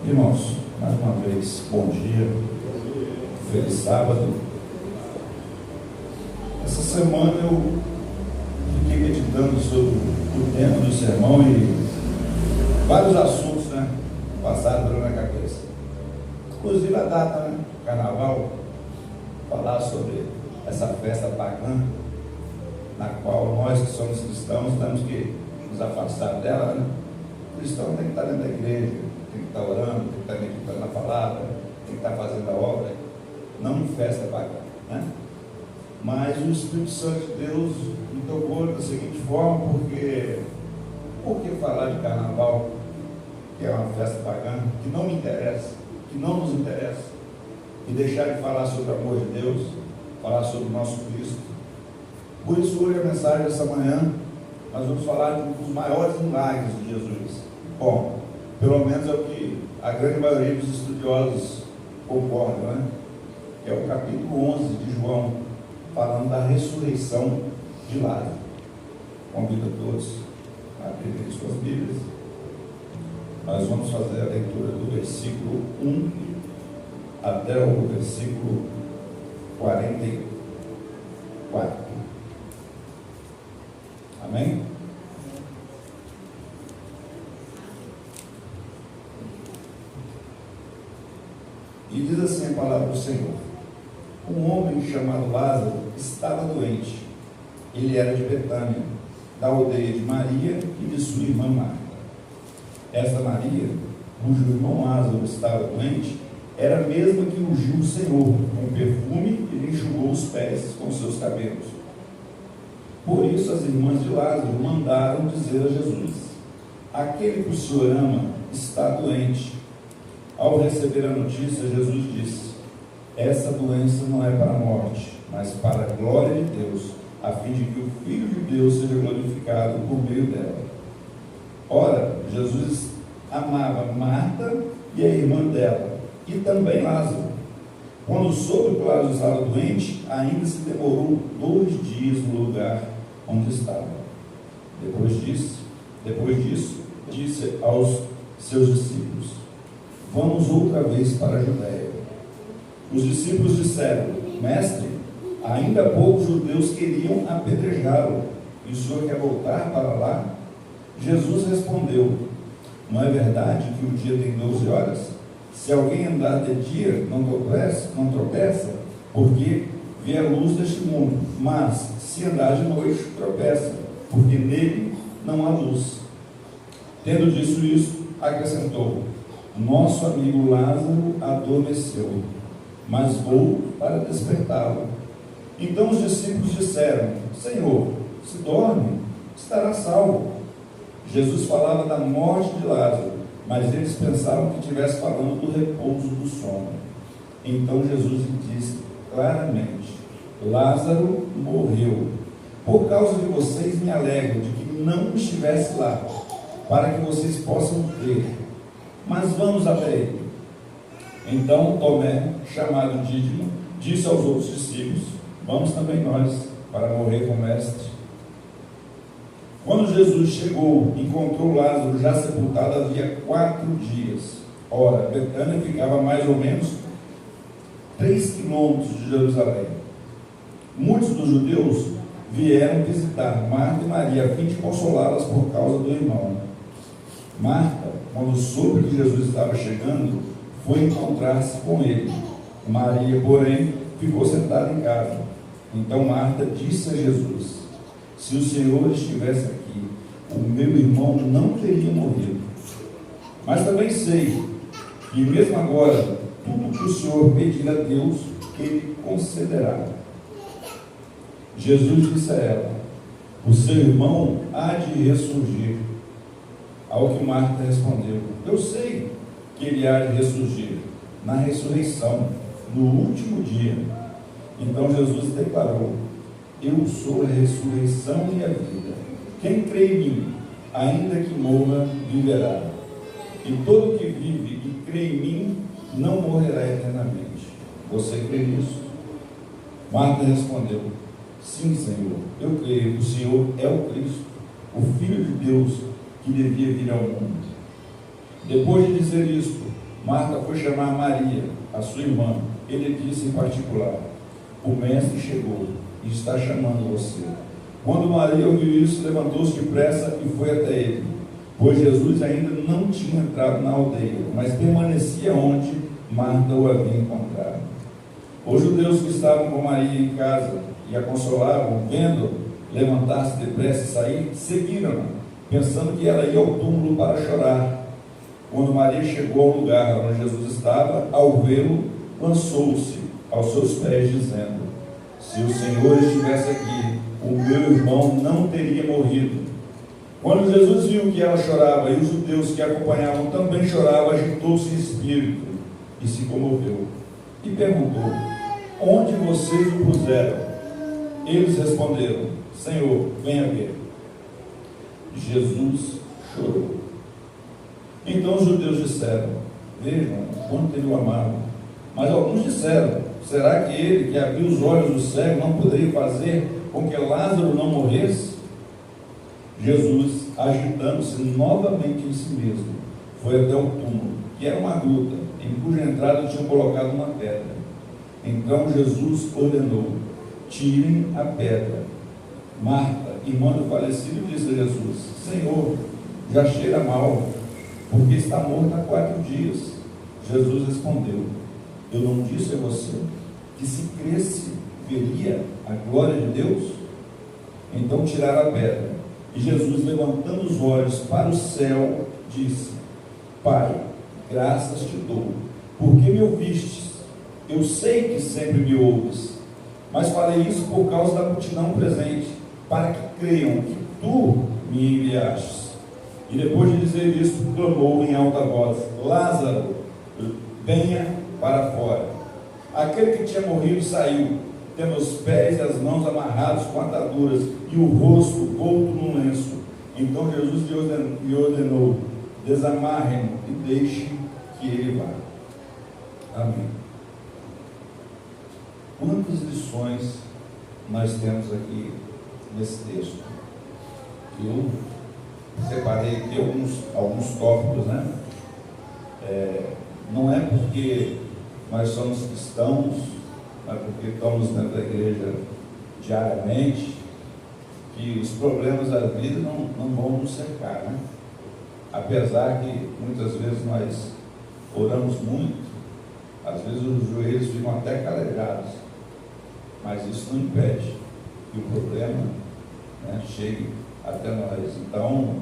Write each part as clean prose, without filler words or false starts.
Irmãos, mais uma vez, bom dia, feliz sábado. Essa semana eu fiquei meditando sobre o tema do sermão e vários assuntos, passaram pela minha cabeça. Inclusive a data, Carnaval, falar sobre essa festa pagã, na qual nós que somos cristãos temos que nos afastar dela, O cristão tem que estar dentro da igreja, tem que estar orando, tem que estar meditando na palavra, tem que estar fazendo a obra, não em festa pagã, Mas o Espírito Santo de Deus me tocou da seguinte forma, por que falar de Carnaval, que é uma festa pagã, que não me interessa, que não nos interessa, e deixar de falar sobre o amor de Deus, falar sobre o nosso Cristo. Por isso, hoje a mensagem dessa manhã, nós vamos falar de um dos maiores milagres de Jesus. Bom, pelo menos é o que a grande maioria dos estudiosos concordam, Que é o capítulo 11 de João, falando da ressurreição de Lázaro. Convido a todos a abrirem suas Bíblias. Nós vamos fazer a leitura do versículo 1 até o versículo 44. Amém? E diz assim a palavra do Senhor: um homem chamado Lázaro estava doente. Ele era de Betânia, da aldeia de Maria e de sua irmã Marta. Esta Maria, cujo irmão Lázaro estava doente, era a mesma que ungiu o Senhor com perfume e lhe enxugou os pés com seus cabelos. Por isso as irmãs de Lázaro mandaram dizer a Jesus: aquele que o Senhor ama está doente. Ao receber a notícia, Jesus disse: essa doença não é para a morte, mas para a glória de Deus, a fim de que o Filho de Deus seja glorificado por meio dela. Ora, Jesus amava Marta e a irmã dela, e também Lázaro. Quando soube que Lázaro estava doente, ainda se demorou 2 dias no lugar onde estava. Depois disso, disse aos seus discípulos: vamos outra vez para a Judéia. Os discípulos disseram: mestre, ainda há pouco os judeus queriam apedrejá-lo, e o Senhor quer voltar para lá? Jesus respondeu: não é verdade que o dia tem 12 horas? Se alguém andar de dia, não tropeça, porque vê a luz deste mundo. Mas, se andar de noite, tropeça, porque nele não há luz. Tendo dito isso, acrescentou: nosso amigo Lázaro adormeceu, mas vou para despertá-lo. Então os discípulos disseram: Senhor, se dorme, estará salvo. Jesus falava da morte de Lázaro, mas eles pensavam que estivesse falando do repouso do sono. Então Jesus lhe disse claramente: Lázaro morreu. Por causa de vocês me alegro de que não estivesse lá, para que vocês possam ver. Mas vamos até ele. Então Tomé, chamado Dídimo, disse aos outros discípulos: vamos também nós para morrer com o mestre. Quando Jesus chegou, encontrou Lázaro já sepultado havia 4 dias. Ora, Betânia ficava mais ou menos 3 quilômetros de Jerusalém. Muitos dos judeus vieram visitar Marta e Maria a fim de consolá-las por causa do irmão. Marta, quando soube que Jesus estava chegando, foi encontrar-se com ele. Maria, porém, ficou sentada em casa. Então Marta disse a Jesus: se o Senhor estivesse aqui, o meu irmão não teria morrido. Mas também sei que mesmo agora, tudo que o Senhor pedir a Deus, Ele concederá. Jesus disse a ela: o seu irmão há de ressurgir. Ao que Marta respondeu: eu sei que ele há de ressurgir na ressurreição, no último dia. Então Jesus declarou: eu sou a ressurreição e a vida. Quem crê em mim, ainda que morra, viverá. E todo que vive e crê em mim, não morrerá eternamente. Você crê nisso? Marta respondeu: sim, Senhor, eu creio que o Senhor é o Cristo, o Filho de Deus, que devia vir ao mundo. Depois de dizer isto, Marta foi chamar Maria, a sua irmã. Ele disse em particular: o mestre chegou e está chamando você. Quando Maria ouviu isso, levantou-se depressa e foi até ele, pois Jesus ainda não tinha entrado na aldeia, mas permanecia onde Marta o havia encontrado. Os judeus que estavam com Maria em casa e a consolavam, vendo levantar-se depressa e sair, seguiram-na, pensando que ela ia ao túmulo para chorar. Quando Maria chegou ao lugar onde Jesus estava, ao vê-lo, lançou-se aos seus pés, dizendo: se o Senhor estivesse aqui, o meu irmão não teria morrido. Quando Jesus viu que ela chorava e os judeus que a acompanhavam também choravam, agitou-se em espírito e se comoveu e perguntou: onde vocês o puseram? Eles responderam: Senhor, venha ver. Jesus chorou. Então os judeus disseram: vejam quanto ele o amava. Mas alguns disseram: será que ele, que abriu os olhos do cego, não poderia fazer com que Lázaro não morresse? Jesus, agitando-se novamente em si mesmo, foi até o túmulo, que era uma gruta, em cuja entrada tinham colocado uma pedra. Então Jesus ordenou: tirem a pedra. Marta, irmã do falecido, disse a Jesus: Senhor, já cheira mal, porque está morto há 4 dias. Jesus respondeu: eu não disse a você que se cresce veria a glória de Deus? Então tiraram a pedra. E Jesus, levantando os olhos para o céu, disse: Pai, graças te dou, porque me ouvistes. Eu sei que sempre me ouves, mas falei isso por causa da multidão presente, para que creiam que tu me enviastes. E depois de dizer isso, clamou em alta voz: Lázaro, venha para fora. Aquele que tinha morrido saiu, tendo os pés e as mãos amarrados com ataduras e o rosto volto num lenço. Então Jesus lhe ordenou: desamarrem-no e deixem que ele vá. Amém. Quantas lições nós temos aqui nesse texto? Eu separei aqui alguns tópicos, né? Não é porque nós somos cristãos, não é porque estamos dentro da igreja diariamente, que os problemas da vida não vão nos cercar, né? Apesar que muitas vezes nós oramos muito, às vezes os joelhos ficam até calejados, mas isso não impede que o problema, né, chegue até nós. Então,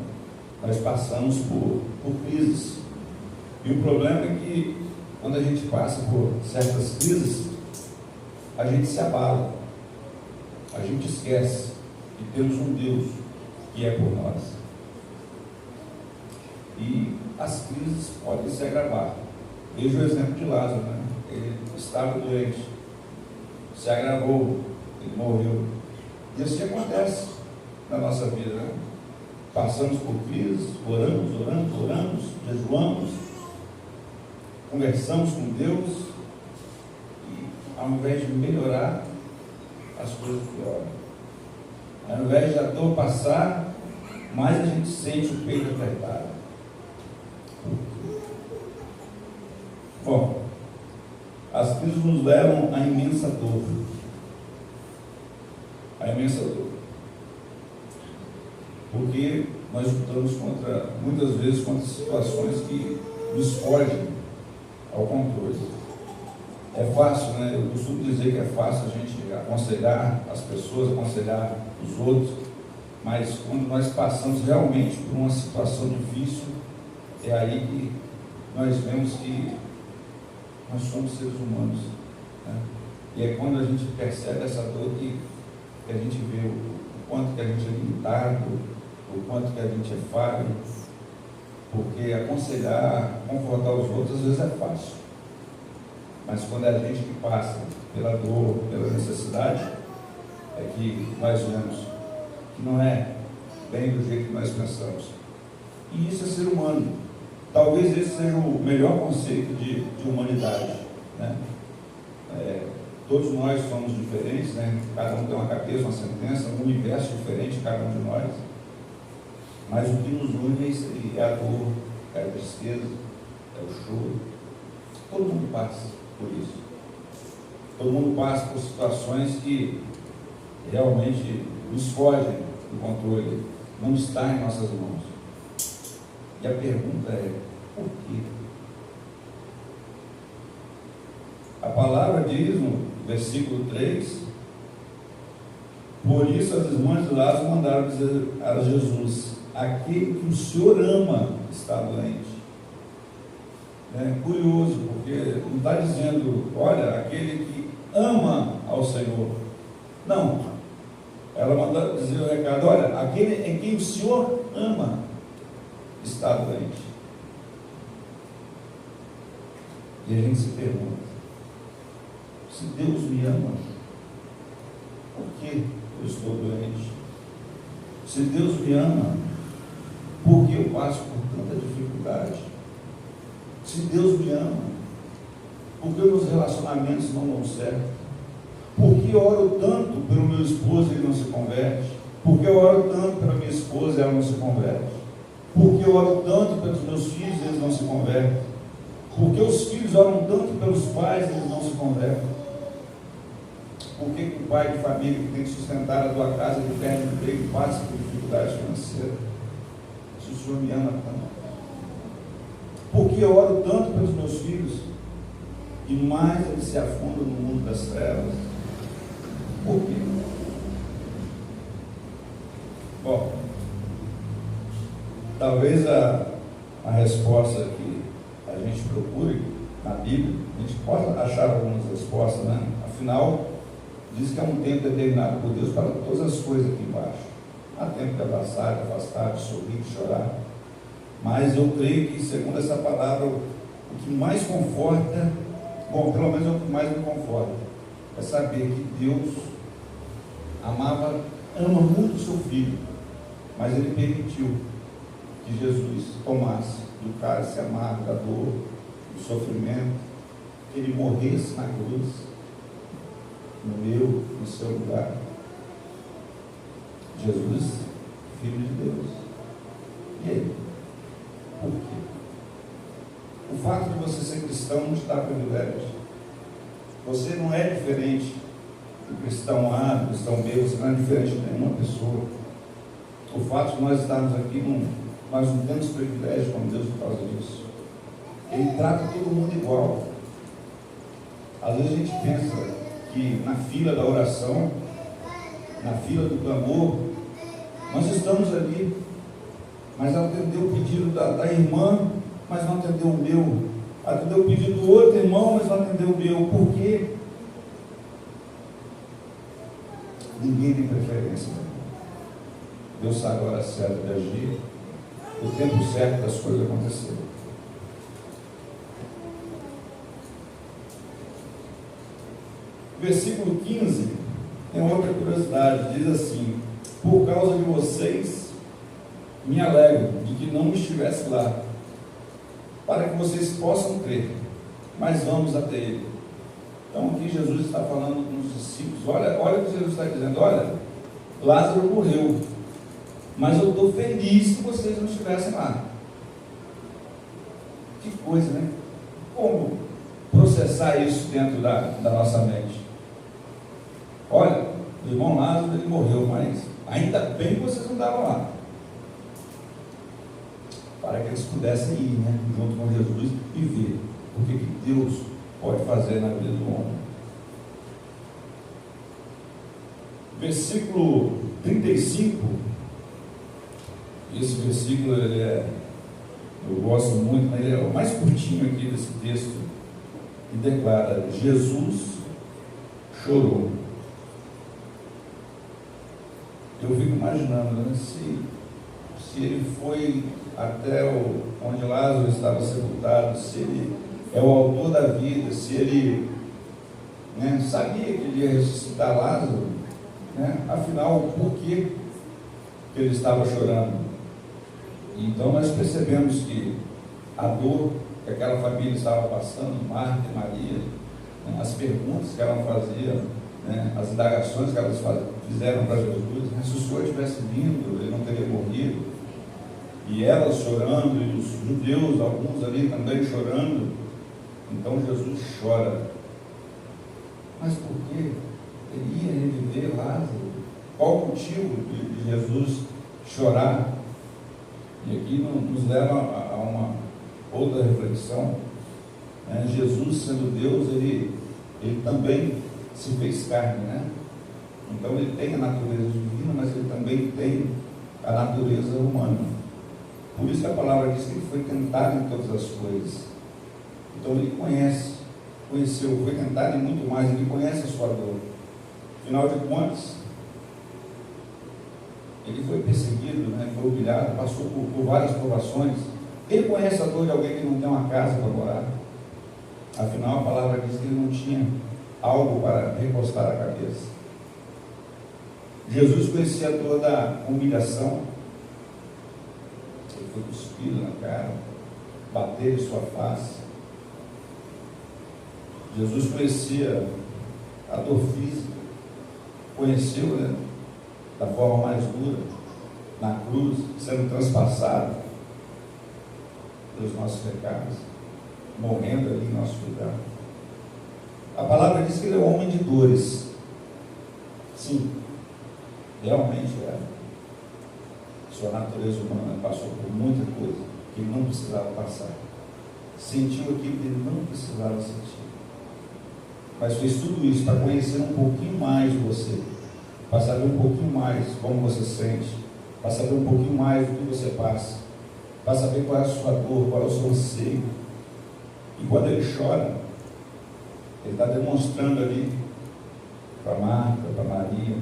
nós passamos por crises. E o problema é que, quando a gente passa por certas crises, a gente se abala, a gente esquece que temos um Deus que é por nós. E as crises podem se agravar. Veja o exemplo de Lázaro, né? Ele estava doente, se agravou, ele morreu. E assim acontece na nossa vida, né? Passamos por crises, oramos, jejuamos, conversamos com Deus, e ao invés de melhorar, as coisas pioram. Ao invés de a dor passar, mais a gente sente o peito apertado. Bom, as crises nos levam à imensa dor. A imensa dor. Porque nós lutamos muitas vezes contra situações que nos fogem ao controle. É fácil, né? Eu costumo dizer que é fácil a gente aconselhar as pessoas, aconselhar os outros, mas quando nós passamos realmente por uma situação difícil, é aí que nós vemos que nós somos seres humanos, né? E é quando a gente percebe essa dor que a gente vê o quanto que a gente é limitado, o quanto que a gente é falho, porque aconselhar, confortar os outros às vezes é fácil, mas quando é a gente que passa pela dor, pela necessidade, é que nós vemos que não é bem do jeito que nós pensamos. E isso é ser humano. Talvez esse seja o melhor conceito de humanidade, né? Todos nós somos diferentes, né? Cada um tem uma cabeça, uma sentença, um universo diferente, cada um de nós. Mas o que nos une é isso aí, é a dor, é a tristeza, é o choro, Todo mundo passa por isso. Todo mundo passa por situações que realmente nos fogem do controle, não está em nossas mãos. E a pergunta é, por quê? A palavra diz no versículo 3, por isso as irmãs de Lázaro mandaram dizer a Jesus, aquele que o Senhor ama está doente. É curioso, porque não está dizendo, olha, aquele que ama ao Senhor. Não. Ela mandou dizer o recado, olha, aquele em quem o Senhor ama está doente. E a gente se pergunta, se Deus me ama, por que eu estou doente? Se Deus me ama, por que eu passo por tanta dificuldade? Se Deus me ama, por que meus relacionamentos não dão certo? Por que eu oro tanto pelo meu esposo e ele não se converte? Por que eu oro tanto pela minha esposa e ela não se converte? Por que eu oro tanto pelos meus filhos e eles não se convertem? Por que os filhos oram tanto pelos pais e eles não se convertem? Por que o pai de família que tem que sustentar a tua casa, que perde o emprego, passa por dificuldade financeira? Se o Senhor me ama tanto. Por que eu oro tanto pelos meus filhos e mais eles se afundam no mundo das trevas? Por quê? Bom, talvez a resposta que a gente procure na Bíblia, a gente possa achar algumas respostas, né? Afinal, diz que há um tempo determinado por Deus para todas as coisas aqui embaixo. Há tempo de abraçar, de afastar, de sorrir, de chorar. Mas eu creio que, segundo essa palavra, o que mais conforta, bom, pelo menos é o que mais me conforta, é saber que Deus ama muito o seu filho, mas ele permitiu que Jesus tomasse do cálice amargo da dor, do sofrimento, que ele morresse na cruz, no meu, no seu lugar. Jesus, Filho de Deus. E aí? Por quê? O fato de você ser cristão não te dá privilégio. Você não é diferente do cristão A, do cristão B, você não é diferente de nenhuma pessoa. O fato de nós estarmos aqui, nós não temos privilégio como Deus por causa disso. Ele trata todo mundo igual. Às vezes a gente pensa que na fila da oração, na fila do clamor, nós estamos ali, mas ela atendeu o pedido da irmã, mas não atendeu o meu. Atendeu o pedido do outro irmão, mas não atendeu o meu. Por quê? Ninguém tem preferência. Deus sabe a hora certa de agir, o tempo certo das coisas acontecerem. Versículo 15 tem outra curiosidade, diz assim: por causa de vocês me alegro de que não estivesse lá, para que vocês possam crer, mas vamos até ele. Então aqui Jesus está falando com os discípulos, olha o que Jesus está dizendo, olha, Lázaro morreu, mas eu estou feliz que vocês não estivessem lá. Que coisa, né? Como processar isso dentro da nossa mente? Olha, o irmão Lázaro ele morreu, mas ainda bem que vocês não estavam lá, para que eles pudessem ir, né, junto com Jesus e ver o que Deus pode fazer na vida do homem. Versículo 35, esse versículo eu gosto muito, mas ele é o mais curtinho aqui desse texto, e declara: Jesus chorou. Eu fico imaginando, né, se ele foi até onde Lázaro estava sepultado, se ele é o autor da vida, se ele, né, sabia que ele ia ressuscitar Lázaro, né, afinal, por que ele estava chorando? Então nós percebemos que a dor que aquela família estava passando, Marta e Maria, né, as perguntas que ela fazia, né, as indagações que elas fizeram para Jesus, né, se o Senhor tivesse vindo, ele não teria morrido. E elas chorando, e os judeus, alguns ali também chorando, Então Jesus chora. Mas por quê? Ele ia reviver Lázaro. Qual o motivo de Jesus chorar? E aqui nos leva a uma outra reflexão. Jesus, sendo Deus, ele também se fez carne, né? Então ele tem a natureza divina, mas ele também tem a natureza humana. Por isso que a palavra diz que ele foi tentado em todas as coisas. Então ele conheceu, foi tentado em muito mais, ele conhece a sua dor. Afinal de contas, ele foi perseguido, né? Foi humilhado, passou por várias provações. Ele conhece a dor de alguém que não tem uma casa para morar. Afinal, a palavra diz que ele não tinha algo para recostar a cabeça. Jesus conhecia a dor da humilhação. Ele foi cuspido na cara, bater em sua face. Jesus conhecia a dor física, conheceu, né, da forma mais dura, na cruz, sendo transpassado pelos nossos pecados, morrendo ali em nosso lugar. A palavra diz que ele é um homem de dores. Sim, realmente é. Sua natureza humana passou por muita coisa que ele não precisava passar. Sentiu aquilo que ele não precisava sentir. Mas fez tudo isso para conhecer um pouquinho mais de você, para saber um pouquinho mais como você sente, para saber um pouquinho mais do que você passa, para saber qual é a sua dor, qual é o seu anseio. E quando ele chora, ele está demonstrando ali para Marta, para Maria,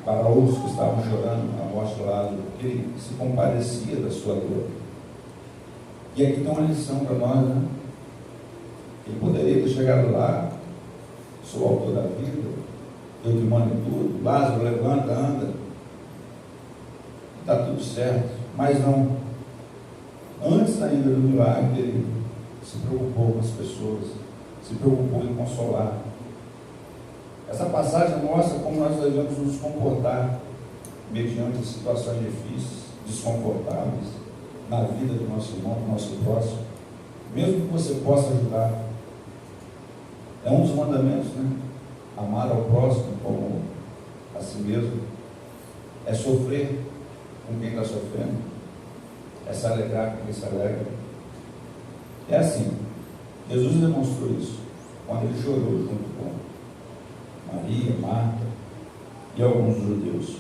para outros que estavam chorando a morte de Lázaro, que ele se compadecia da sua dor. E aqui tem uma lição para nós, né? Ele poderia ter chegado lá: sou o autor da vida, eu que mando em tudo, Lázaro, levanta, anda, está tudo certo. Mas não. Antes ainda do milagre, ele se preocupou com as pessoas, se preocupou em consolar. Essa passagem mostra como nós devemos nos comportar mediante situações difíceis, desconfortáveis, na vida do nosso irmão, do nosso próximo, mesmo que você possa ajudar. É um dos mandamentos, né? Amar ao próximo como a si mesmo. É sofrer com quem está sofrendo. É se alegrar com quem se alegra. É assim. Jesus demonstrou isso quando ele chorou junto com Maria, Marta e alguns judeus.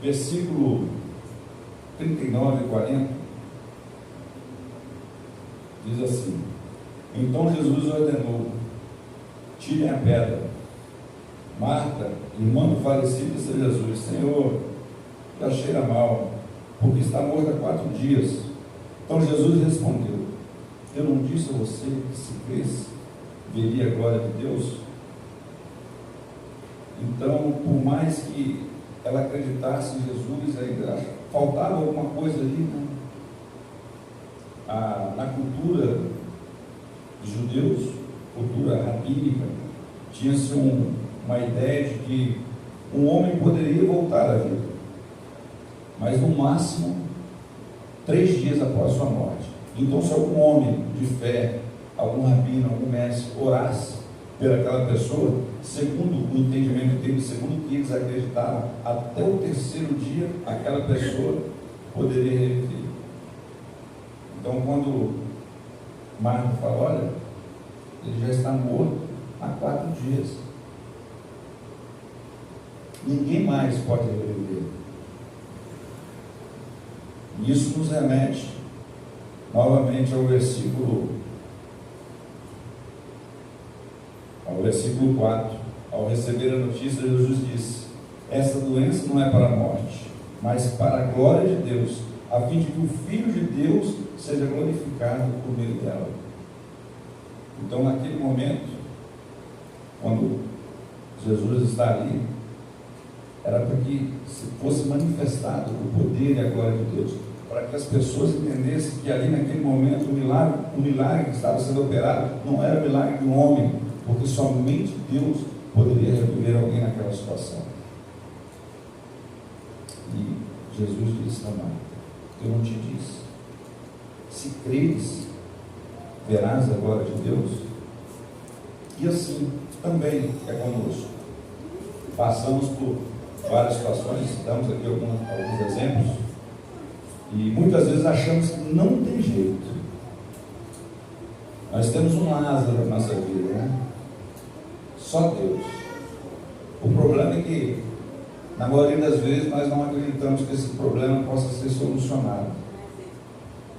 Versículo 39 e 40 diz assim: então Jesus ordenou: tirem a pedra. Marta, irmã do falecido, disse a Jesus: Senhor, já cheira mal, porque está morto há 4 dias. Então Jesus respondeu: eu não disse a você que se cresce, veria a glória de Deus? Então, por mais que ela acreditasse em Jesus, ainda faltava alguma coisa ali, né? Na cultura dos judeus, cultura rabínica, tinha-se uma ideia de que um homem poderia voltar à vida, mas no máximo 3 dias após sua morte. Então, se algum homem de fé, algum rabino, algum mestre, orasse pelaquela pessoa, segundo o entendimento deles, segundo o que eles acreditavam, até o 3º dia, aquela pessoa poderia reviver. Então, quando Marta fala: olha, ele já está morto há 4 dias, ninguém mais pode reviver. Isso nos remete novamente ao versículo 4. Ao receber a notícia, Jesus disse: essa doença não é para a morte, mas para a glória de Deus, a fim de que o Filho de Deus seja glorificado por meio dela. Então, naquele momento, quando Jesus está ali, era para que fosse manifestado o poder e a glória de Deus, para que as pessoas entendessem que ali naquele momento o milagre que estava sendo operado não era o milagre de um homem, porque somente Deus poderia reviver alguém naquela situação. E Jesus disse também: eu não te disse, se creres, verás a glória de Deus. E assim também é conosco. Passamos por várias situações, damos aqui alguns exemplos, e muitas vezes achamos que não tem jeito. Nós temos um Lázaro na nossa vida, né? Só Deus. O problema é que, na maioria das vezes, nós não acreditamos que esse problema possa ser solucionado.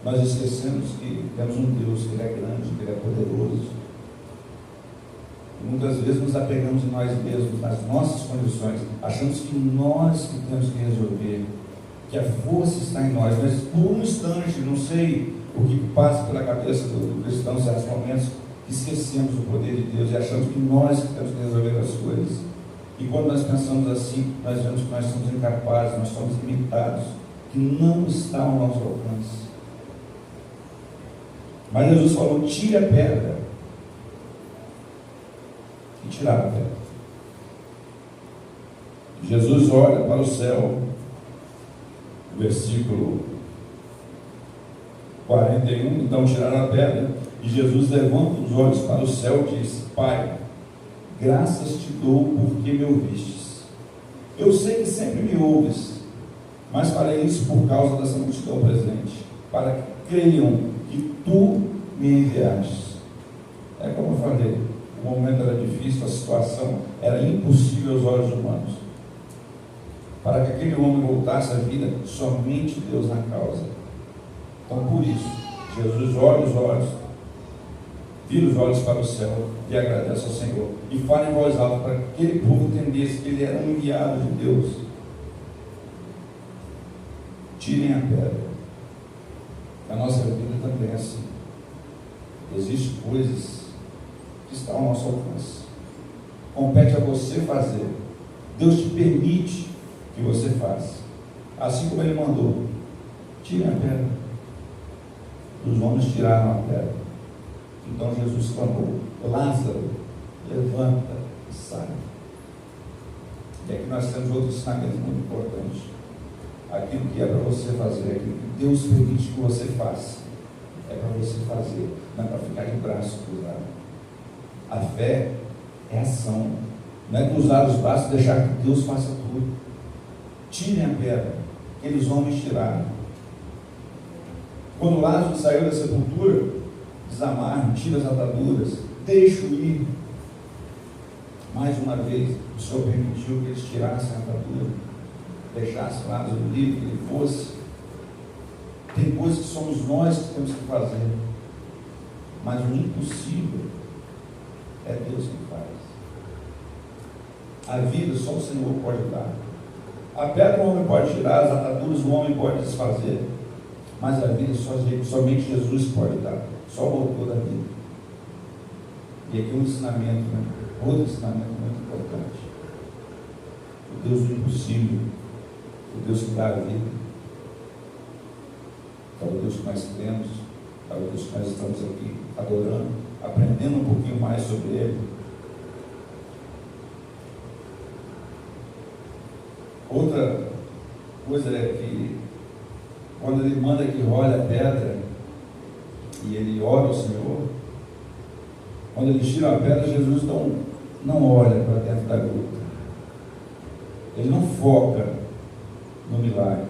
Nós esquecemos que temos um Deus, que Ele é grande, que Ele é poderoso. E muitas vezes nos apegamos em nós mesmos, nas nossas condições, achamos que nós que temos que resolver, que a força está em nós. Mas por um instante, não sei o que passa pela cabeça do cristão em certos momentos, esquecemos o poder de Deus e achamos que nós que temos que resolver as coisas. E quando nós pensamos assim, nós vemos que nós somos incapazes, nós somos limitados, que não está ao nosso alcance. Mas Jesus falou: tire a pedra. E tiraram a pedra. Jesus olha para o céu, versículo 41, então tiraram a pedra, e Jesus levanta os olhos para o céu e diz: Pai, graças te dou porque me ouvistes. Eu sei que sempre me ouves, mas farei isso por causa dessa multidão presente, para que creiam que tu me enviaste. É como eu falei, o momento era difícil, a situação era impossível aos olhos humanos. Para que aquele homem voltasse à vida, somente Deus na causa. Então, por isso, Jesus olha vira os olhos para o céu e agradece ao Senhor. E fala em voz alta para que aquele povo entendesse que ele era um enviado de Deus. Tirem a pedra. A nossa vida também é assim. Existem coisas que estão ao nosso alcance. Compete a você fazer. Deus te permite que você faça. Assim como Ele mandou. Tirem a pedra. Os homens tiraram a pedra. Então Jesus clamou: Lázaro, levanta e sai. E aqui nós temos outro ensinamento muito importante. Aquilo que é para você fazer, aquilo que Deus permite que você faça, é para você fazer, não é para ficar de braço cruzado. A fé é ação, não é cruzar os braços e deixar que Deus faça tudo. Tirem a pedra, aqueles homens tiraram. Quando Lázaro saiu da sepultura, desamarram, tiram as ataduras, deixam ir. Mais uma vez, o Senhor permitiu que eles tirassem a atadura, deixassem Lázaro livre, que ele fosse. Tem coisas que somos nós que temos que fazer, mas o impossível é Deus que faz. A vida só o Senhor pode dar. A pedra o homem pode tirar, as ataduras o homem pode desfazer, mas a vida somente Jesus pode dar. Só o autor da vida. E aqui um ensinamento, né? Outro ensinamento muito importante. O Deus do impossível, o Deus que dá a vida, é o Deus que nós cremos, é o Deus que nós estamos aqui adorando, aprendendo um pouquinho mais sobre Ele. Outra coisa é que quando Ele manda que role a pedra e Ele ora ao Senhor, quando Ele tira a pedra, Jesus não olha para dentro da gruta. Ele não foca no milagre,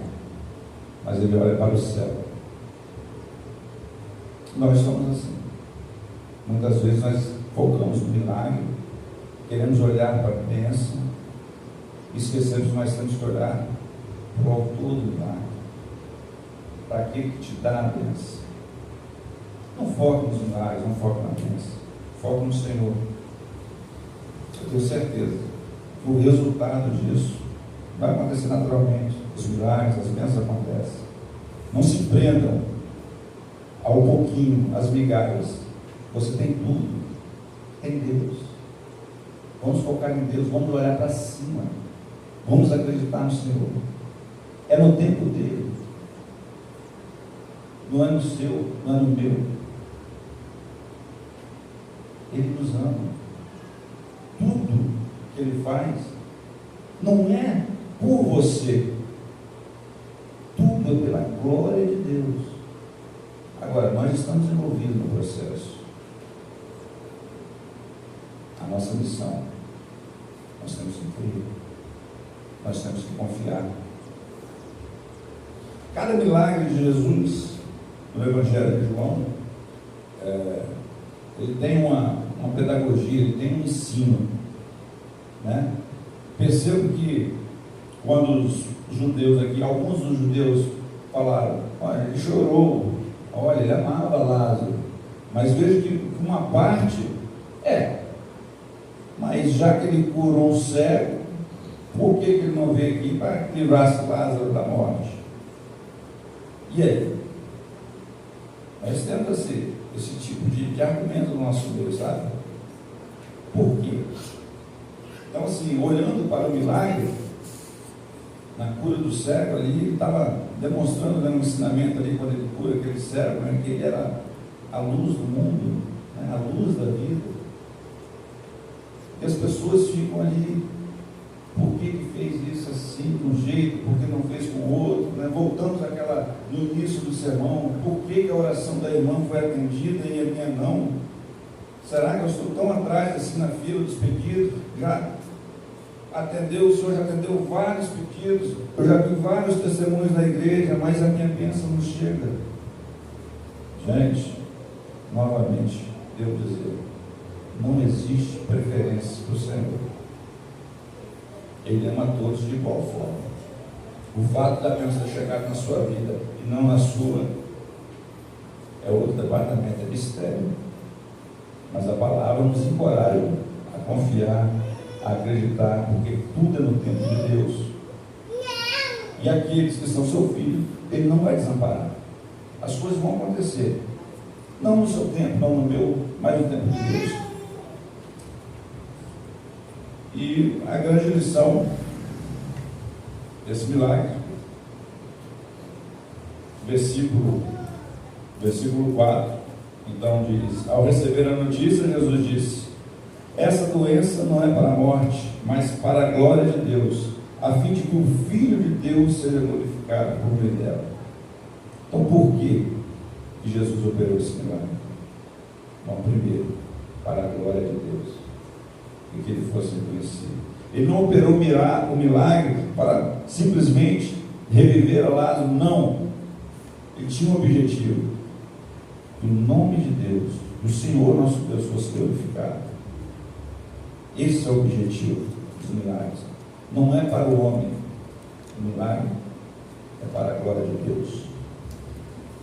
mas Ele olha para o céu. Nós somos assim. Muitas vezes nós focamos no milagre, queremos olhar para a bênção, esquecemos que nós temos que olhar para o autor do milagre, para aquele que te dá a bênção. Não foque nos milagres, não foque na bênção, foque no Senhor. Eu tenho certeza que o resultado disso vai acontecer naturalmente. Os milagres, as bênçãos acontecem. Não se prendam ao pouquinho, às migalhas. Você tem tudo, tem Deus. Vamos focar em Deus, vamos olhar para cima, vamos acreditar no Senhor. É no tempo dele, não é no seu, não é no meu. Ele nos ama. Tudo que Ele faz não é por você, tudo é pela glória de Deus. A Agora, nós estamos envolvidos no processo. A nossa missão, nós temos que crer, nós temos que confiar. Cada milagre de Jesus, no Evangelho de João, ele tem uma pedagogia, ele tem um ensino, né? Percebo que quando os judeus aqui, alguns dos judeus falaram, olha, ele chorou, olha, ele amava Lázaro, mas vejo que uma parte mas já que ele curou um cego, por que ele não veio aqui para livrar-se Lázaro da morte? E aí? Nós temos esse tipo de argumento no nosso meio, sabe? Por quê? Então, assim, olhando para o milagre, na cura do cego ali, ele estava demonstrando, dando um ensinamento ali, quando ele cura aquele cego, né, que ele era a luz do mundo, né, a luz da vida. E as pessoas ficam ali, por que fez isso assim, de um jeito, por que não fez com o outro, né? Voltamos no início do sermão, por que a oração da irmã foi atendida e a minha não? Será que eu estou tão atrás assim na fila dos pedidos? O Senhor já atendeu vários pedidos, eu já vi vários testemunhos na igreja, mas a minha bênção não chega. Gente, novamente, devo dizer, não existe preferência para o Senhor. Ele ama todos de igual forma. O fato da bênção ter chegado na sua vida e não na sua é outro departamento, é mistério. Mas a palavra nos encoraja a confiar, a acreditar, porque tudo é no tempo de Deus. E aqueles que são seu filho, ele não vai desamparar. As coisas vão acontecer. Não no seu tempo, não no meu, mas no tempo de Deus. E a grande lição desse milagre, versículo 4, então diz: ao receber a notícia, Jesus disse: essa doença não é para a morte, mas para a glória de Deus, a fim de que o Filho de Deus seja glorificado por meio dela. Então, por que Jesus operou esse milagre? Bom, primeiro, para a glória de Deus, e que ele fosse reconhecido. Ele não operou o milagre para simplesmente reviver a Lázaro, não. Ele tinha um objetivo: que o nome de Deus, do Senhor nosso Deus, fosse glorificado. Esse é o objetivo dos milagres. Não é para o homem. O milagre é para a glória de Deus.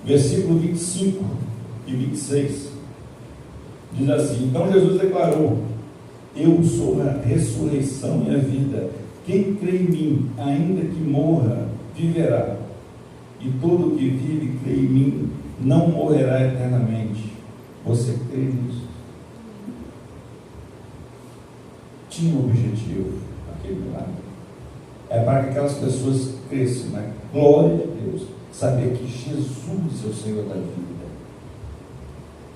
Versículo 25 e 26 diz assim: então Jesus declarou: eu sou a ressurreição e a vida. Quem crê em mim, ainda que morra, viverá. E todo que vive e crê em mim não morrerá eternamente. Você crê nisso? Tinha um objetivo aquele milagre. É para que aquelas pessoas cresçam na glória de Deus, saber que Jesus é o Senhor da vida.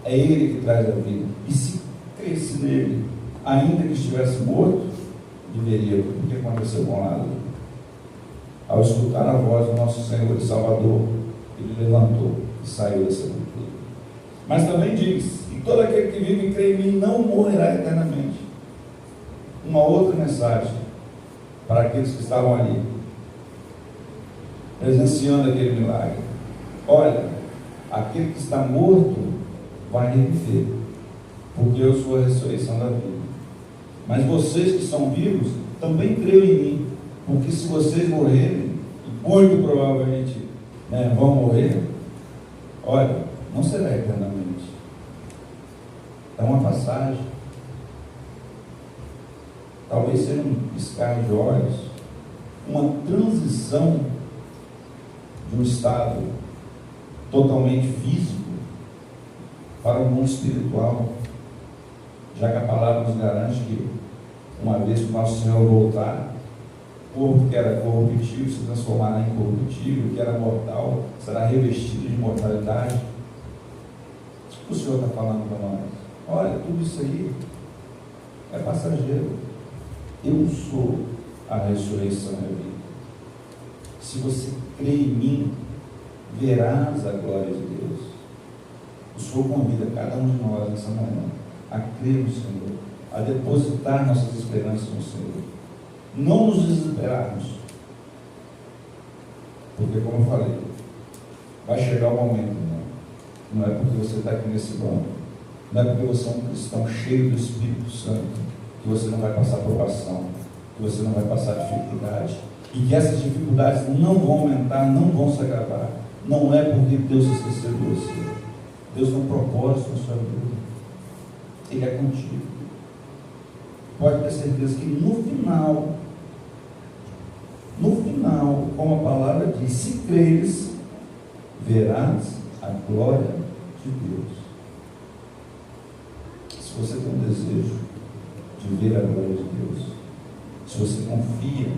É Ele que traz a vida. E se cresce nele, ainda que estivesse morto, viveria. O que aconteceu com Lázaro? Ao escutar a voz do nosso Senhor e Salvador, ele levantou e saiu da sepultura. Mas também diz: e todo aquele que vive e crê em mim não morrerá eternamente. Uma outra mensagem para aqueles que estavam ali presenciando aquele milagre: olha, aquele que está morto vai reviver, porque eu sou a ressurreição da vida. Mas vocês que são vivos também creiam em mim, porque se vocês morrerem, e muito provavelmente vão morrer, olha, não será eternamente. É uma passagem, talvez seja um piscar de olhos, uma transição de um estado totalmente físico para o mundo espiritual, já que a palavra nos garante que uma vez que o nosso Senhor voltar, o corpo que era corruptível se transformará em corruptível, que era mortal será revestido de mortalidade. O que o Senhor está falando para nós? Olha, tudo isso aí é passageiro. Eu sou a ressurreição da vida. Se você crê em mim, verás a glória de Deus. O Senhor convida cada um de nós nessa manhã a crer no Senhor, a depositar nossas esperanças no Senhor. Não nos desesperarmos, porque, como eu falei, vai chegar o momento, né? Não é porque você está aqui nesse banco, não é porque você é um cristão cheio do Espírito Santo, que você não vai passar provação, que você não vai passar dificuldade, e que essas dificuldades não vão aumentar, não vão se agravar. Não é porque Deus esqueceu de você. Deus tem um propósito na sua vida. Ele é contigo. Pode ter certeza que no final, como a palavra diz, se creres, verás a glória de Deus. Se você tem um desejo de ver a glória de Deus, se você confia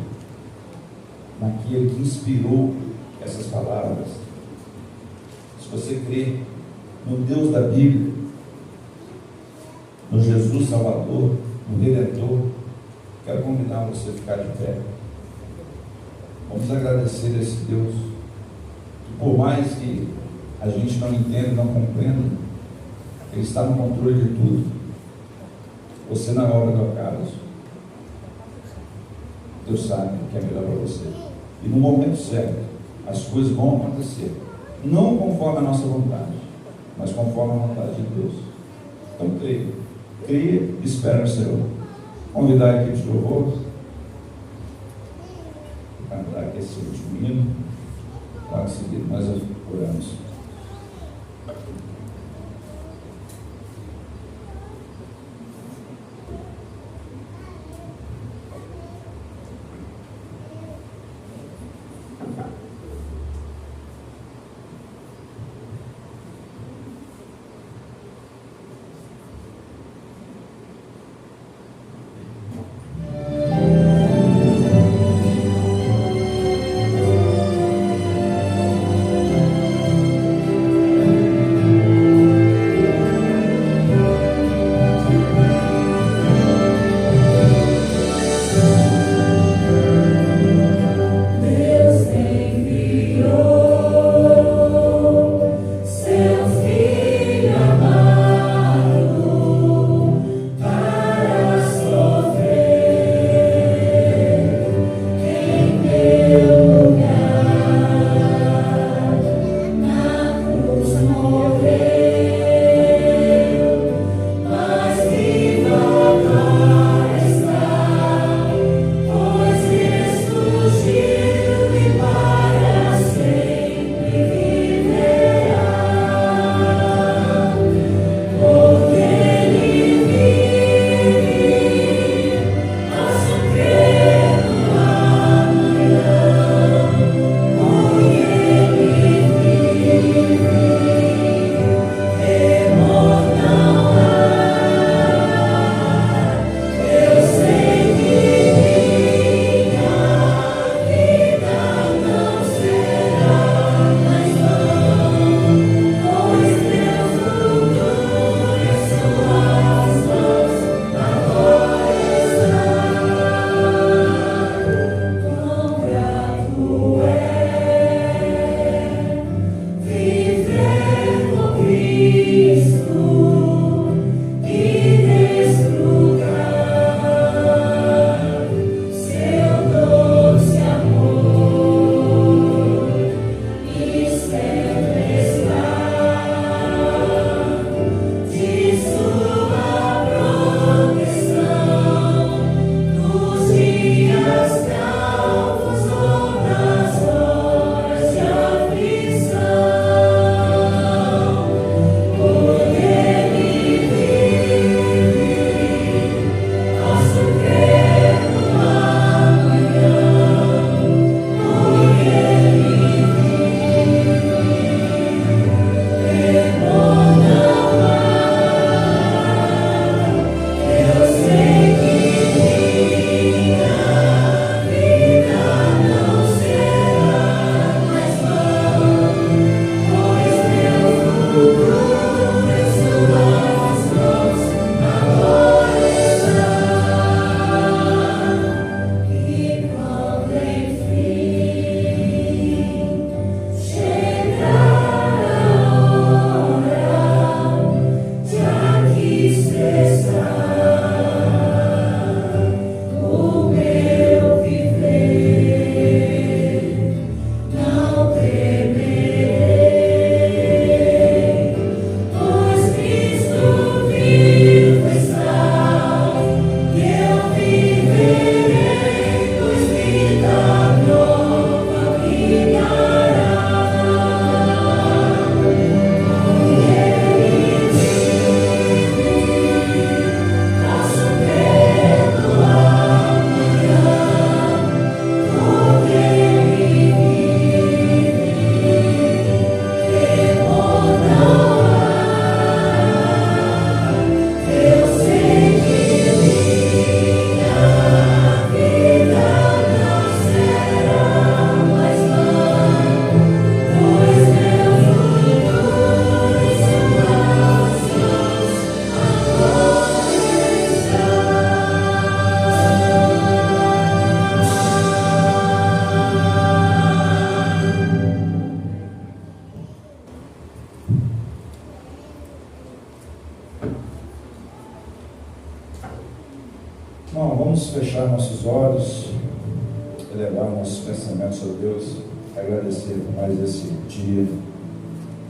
naquele que inspirou essas palavras, se você crê no Deus da Bíblia, no Jesus Salvador, no Redentor, quero convidar você a ficar de pé. Vamos agradecer a esse Deus, que por mais que a gente não entenda, não compreenda, Ele está no controle de tudo. Você não é obra do acaso. Deus sabe o que é melhor para você. E no momento certo, as coisas vão acontecer. Não conforme a nossa vontade, mas conforme a vontade de Deus. Então creia. Creia e espera no Senhor. Convidar a equipe de louvor para cantar aqui esse último hino. Logo em seguida nós oramos. Não, vamos fechar nossos olhos, elevar nossos pensamentos a Deus, agradecer por mais esse dia,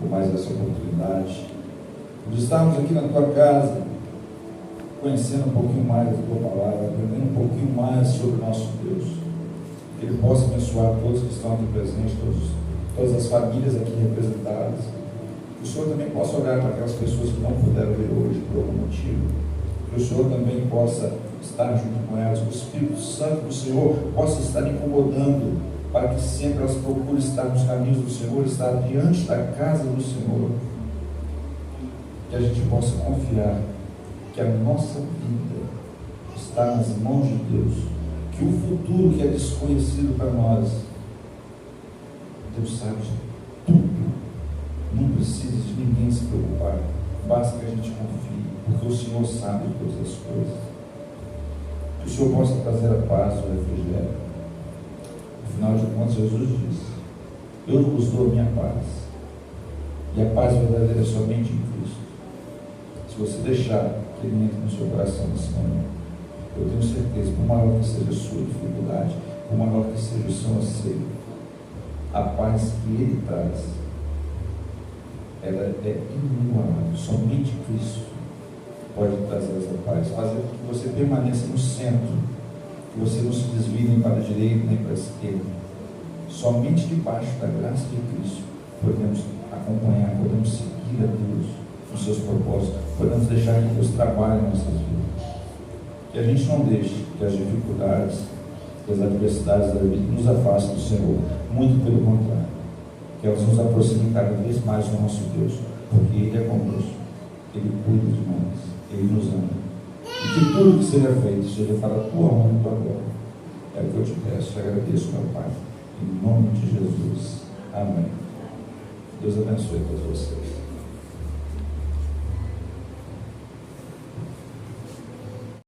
por mais essa oportunidade, por estarmos aqui na tua casa, conhecendo um pouquinho mais da tua palavra, aprendendo um pouquinho mais sobre o nosso Deus. Que Ele possa abençoar todos que estão aqui presentes, todas as famílias aqui representadas. Que o Senhor também possa olhar para aquelas pessoas que não puderam vir hoje por algum motivo. Que o Senhor também possa estar junto com elas, que o Espírito Santo do Senhor possa estar incomodando, para que sempre elas procurem estar nos caminhos do Senhor, estar diante da casa do Senhor. Que a gente possa confiar que a nossa vida está nas mãos de Deus, que o futuro que é desconhecido para nós, Deus sabe de tudo, não precisa de ninguém se preocupar, basta que a gente confie, porque o Senhor sabe de todas as coisas. Que o Senhor possa trazer a paz, o refrigério. Afinal de contas, Jesus disse: eu vos dou a minha paz, e a paz verdadeira é somente em Cristo. Se você deixar que Ele entre no seu coração nesse momento, eu tenho certeza, por maior que seja a sua dificuldade, por maior que seja o seu anseio, a paz que Ele traz, ela é inigualável. Somente Cristo pode trazer essa paz, fazer com que você permaneça no centro, que você não se desvie nem para a direita nem para a esquerda. Somente debaixo da graça de Cristo podemos acompanhar, podemos seguir a Deus nos seus propósitos, podemos deixar que Deus trabalhe em nossas vidas. Que a gente não deixe que as dificuldades, que as adversidades da vida nos afastem do Senhor, muito pelo contrário, que elas nos aproximem cada vez mais do nosso Deus, porque Ele é conosco, Ele cuida de nós, Ele nos ama, e que tudo que seja feito seja para a tua honra e tua glória. É o que eu te peço, te agradeço, meu Pai, em nome de Jesus, amém. Deus abençoe a todos vocês.